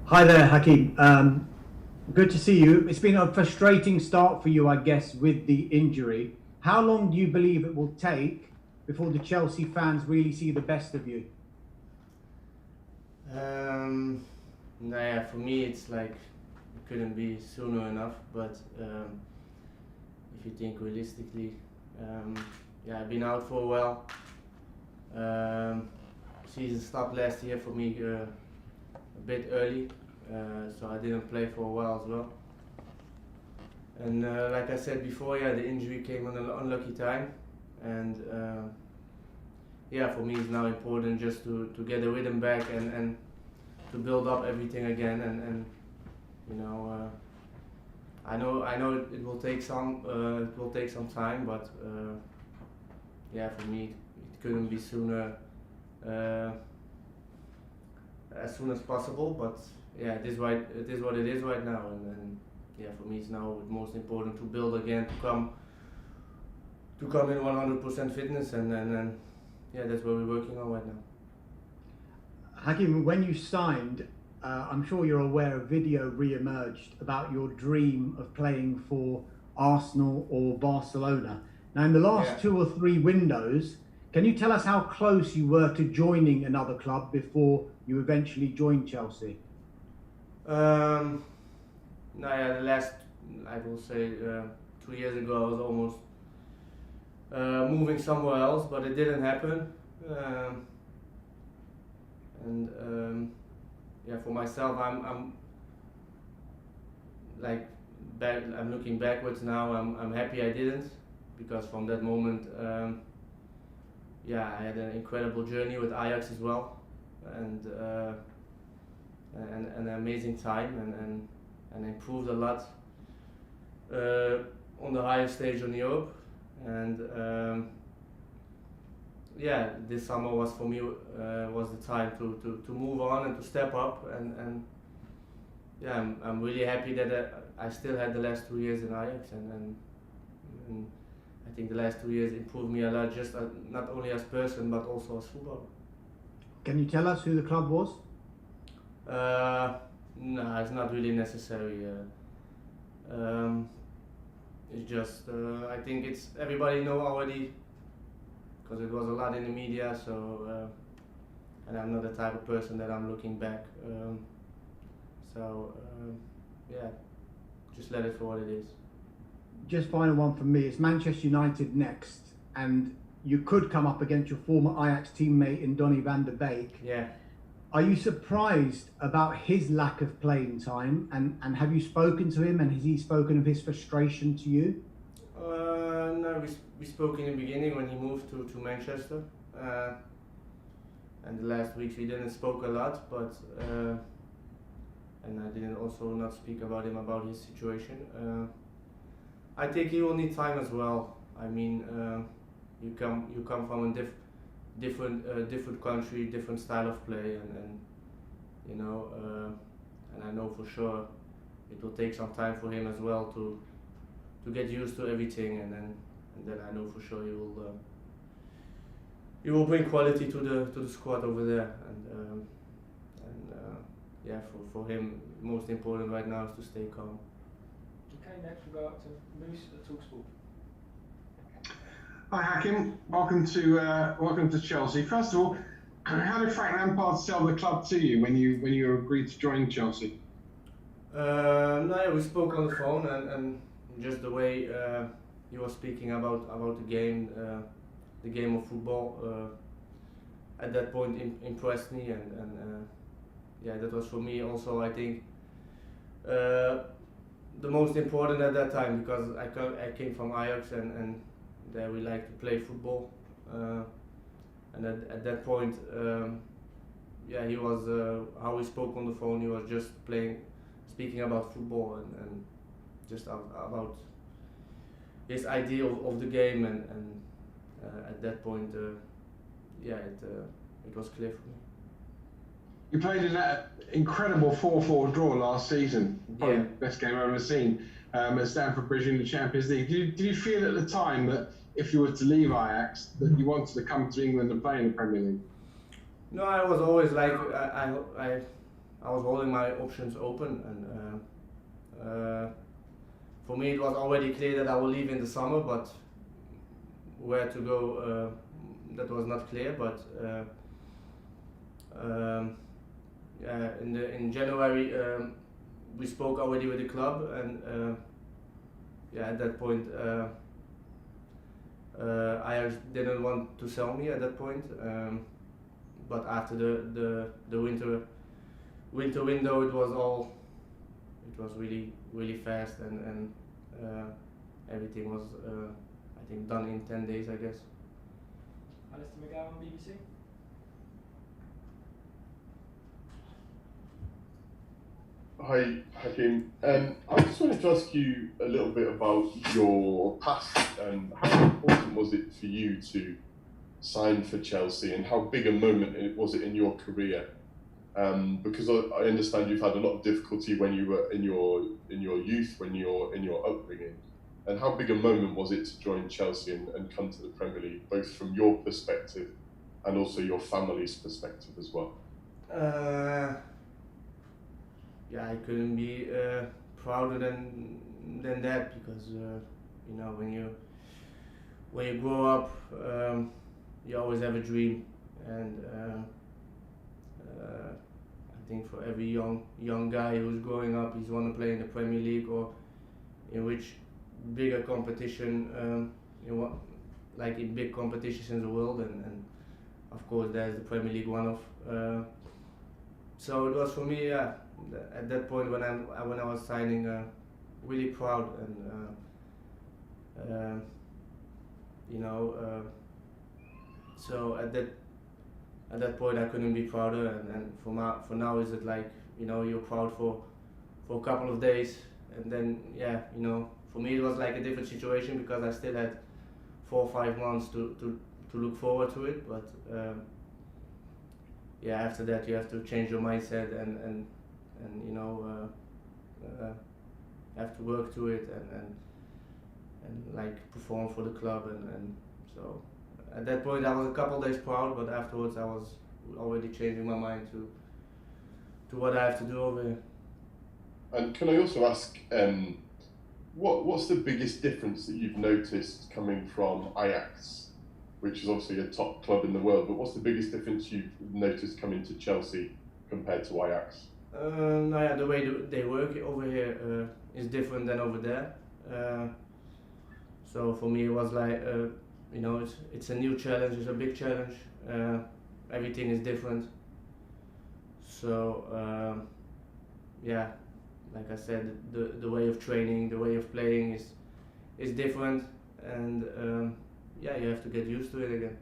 Hi there, Hakim. Good to see you. It's been a frustrating start for you, I guess, with the injury. How long do you believe it will take before the Chelsea fans really see the best of you? For me, it's like it couldn't be sooner enough. But if you think realistically, I've been out for a while. Season stopped last year for me a bit early, so I didn't play for a while as well. And like I said before, the injury came on an unlucky time, and for me it's now important just to get the rhythm back and to build up everything again. And I know it will take some time, but for me it couldn't be sooner, as soon as possible. But it is what it is right now, and for me it's now most important to build again, to come in 100% fitness, and that's what we're working on right now. Hakim, when you signed, I'm sure you're aware a video re-emerged about your dream of playing for Arsenal or Barcelona. Now, in the last 2 or 3 windows, can you tell us how close you were to joining another club before you eventually joined Chelsea? The last, I will say, 2 years ago, I was almost moving somewhere else, but it didn't happen. For myself, I'm looking backwards now. I'm happy I didn't, because from that moment, I had an incredible journey with Ajax as well, and an amazing time, and improved a lot on the highest stage in Europe. And this summer was for me was the time to move on and to step up, and I'm really happy that I still had the last 2 years in Ajax, and I think the last 2 years improved me a lot, just not only as person but also as footballer. Can you tell us who the club was? No, it's not really necessary. It's just I think it's everybody know already, because it was a lot in the media. So and I'm not the type of person that I'm looking back. Just let it for what it is. Just final one from me. It's Manchester United next, and you could come up against your former Ajax teammate in Donny van de Beek. Yeah. Are you surprised about his lack of playing time, and have you spoken to him, and has he spoken of his frustration to you? No, we spoke in the beginning when he moved to Manchester, and the last weeks we didn't spoke a lot, but and I didn't also not speak about him about his situation. I think he will need time as well. I mean, you come from a different country, different style of play, and and I know for sure it will take some time for him as well to get used to everything, and then I know for sure he will bring quality to the squad over there, for him most important right now is to stay calm. Okay, next we'll go up to Moose at Talksport. Hi Hakim, welcome to Chelsea. First of all, how did Frank Lampard sell the club to you when you agreed to join Chelsea? We spoke on the phone, and just the way he was speaking about the game of football, at that point impressed me, and that was for me also, I think, the most important at that time, because I came from Ajax, and there we like to play football, and at that point, he was how he spoke on the phone. He was just speaking about football, and just about his idea of the game, and at that point, it was clear for me. You played in that incredible 4-4 draw last season, probably the best game I've ever seen, at Stamford Bridge in the Champions League. Did you feel at the time that if you were to leave Ajax, that you wanted to come to England and play in the Premier League? No, I was always like, I was holding my options open, and for me it was already clear that I will leave in the summer, but where to go, that was not clear. But in January we spoke already with the club, and at that point Ajax didn't want to sell me at that point. But after the winter window, it was really fast, and everything was I think done in 10 days, I guess. Alistair McGowan, BBC. Hi, Hakim. I just wanted to ask you a little bit about your past and how important was it for you to sign for Chelsea, and how big a moment was it in your career? Because I understand you've had a lot of difficulty when you were in your youth, when you're in your upbringing. And how big a moment was it to join Chelsea and come to the Premier League, both from your perspective and also your family's perspective as well? I couldn't be prouder than that, because when you grow up, you always have a dream, and I think for every young guy who's growing up, he's want to play in the Premier League or in which bigger competition, like in big competitions in the world, and of course there's the Premier League one of. So it was for me, at that point when I was signing, really proud, and so at that point I couldn't be prouder, and for now is it like, you're proud for a couple of days, and then for me it was like a different situation, because I still had 4 or 5 months to look forward to it, but after that you have to change your mindset, and have to work to it, and like perform for the club, and so at that point I was a couple days proud, but afterwards I was already changing my mind to what I have to do over here. And can I also ask, what's the biggest difference that you've noticed coming from Ajax, which is obviously a top club in the world, but what's the biggest difference you've noticed coming to Chelsea compared to Ajax? The way they work over here is different than over there. So for me it was like, it's a new challenge, it's a big challenge. Everything is different. So like I said, the way of training, the way of playing is different, and you have to get used to it again.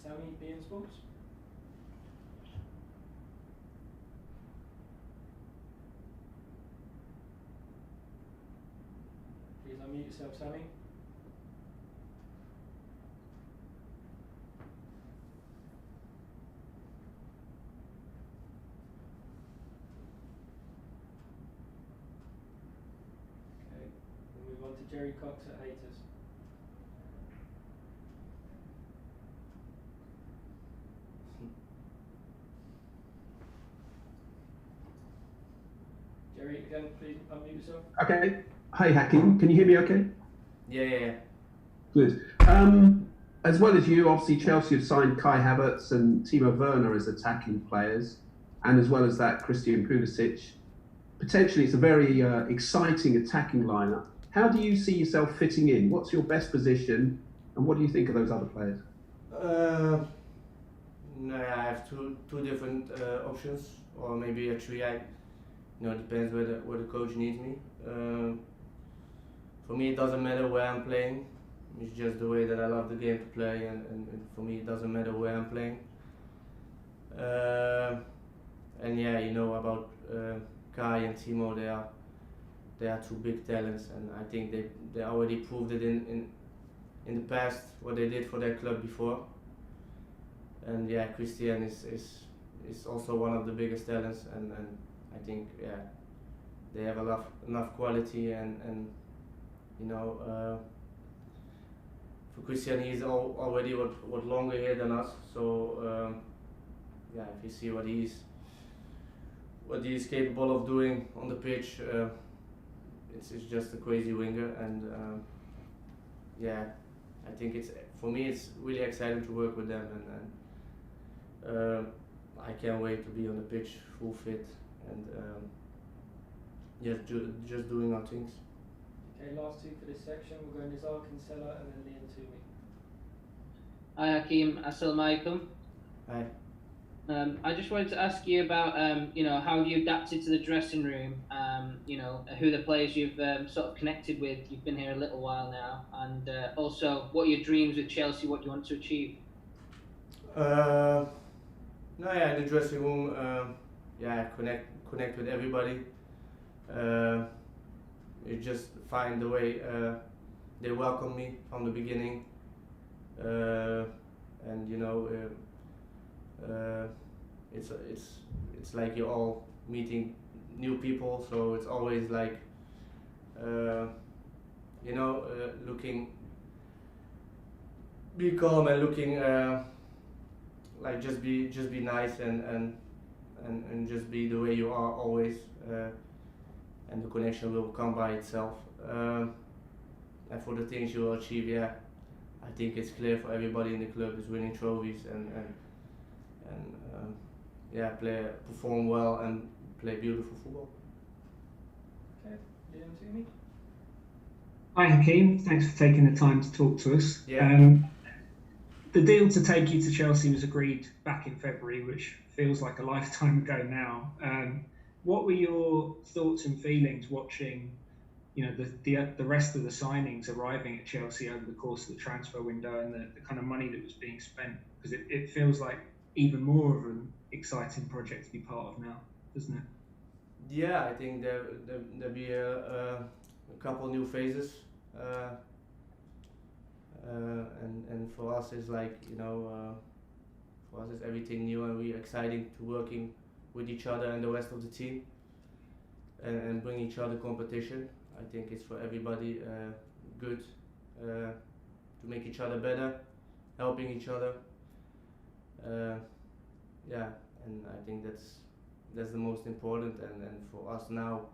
Sammy, beIN Sports. Please unmute yourself, Sammy. Okay, we'll move on to Jerry Cox at Haters. Jerry, again, please unmute yourself. Okay. Hi, Hakim. Can you hear me okay? Yeah. Good. As well as you, obviously Chelsea have signed Kai Havertz and Timo Werner as attacking players, and as well as that, Christian Pulisic. Potentially, it's a very exciting attacking lineup. How do you see yourself fitting in? What's your best position, and what do you think of those other players? I have two different options, or maybe actually depends where the coach needs me. For me, it doesn't matter where I'm playing. It's just the way that I love the game to play, and for me, it doesn't matter where I'm playing. About Kai and Timo, they are two big talents, and I think they already proved it in the past what they did for their club before. And Christian is also one of the biggest talents, and I think they have enough quality, and for Christian, he's already what longer here than us, so if you see what he's what he is capable of doing on the pitch. It's just a crazy winger, and yeah, I think for me it's really exciting to work with them, and I can't wait to be on the pitch full fit and just doing our things. Okay, last two for this section. We're going to Hakim Ziyech and then Liam Toomey. Hi Hakim, assalamu alaikum. Hi. I just wanted to ask you about, how have you adapted to the dressing room? Who the players you've sort of connected with. You've been here a little while now, and also what are your dreams with Chelsea? What you want to achieve? In the dressing room, connect with everybody. You just find the way they welcome me from the beginning, it's like you're all meeting new people, so it's always like be calm and looking like just be nice and just be the way you are always, and the connection will come by itself. And for the things you will achieve, I think it's clear for everybody in the club is winning trophies and perform well and play beautiful football. Okay, Liam Toomey. Hi Hakim, thanks for taking the time to talk to us. Yeah. The deal to take you to Chelsea was agreed back in February, which feels like a lifetime ago now. What were your thoughts and feelings watching, the rest of the signings arriving at Chelsea over the course of the transfer window and the kind of money that was being spent? Because it feels like even more of an exciting project to be part of now, doesn't it? Yeah, I think there'll be a couple new phases, and for us it's like for us it's everything new, and we're exciting to working with each other and the rest of the team, and bring each other competition. I think it's for everybody good to make each other better, helping each other. And I think that's the most important. And for us now,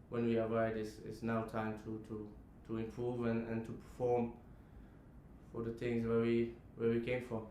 when we arrive, it's now time to improve and to perform for the things where we came from.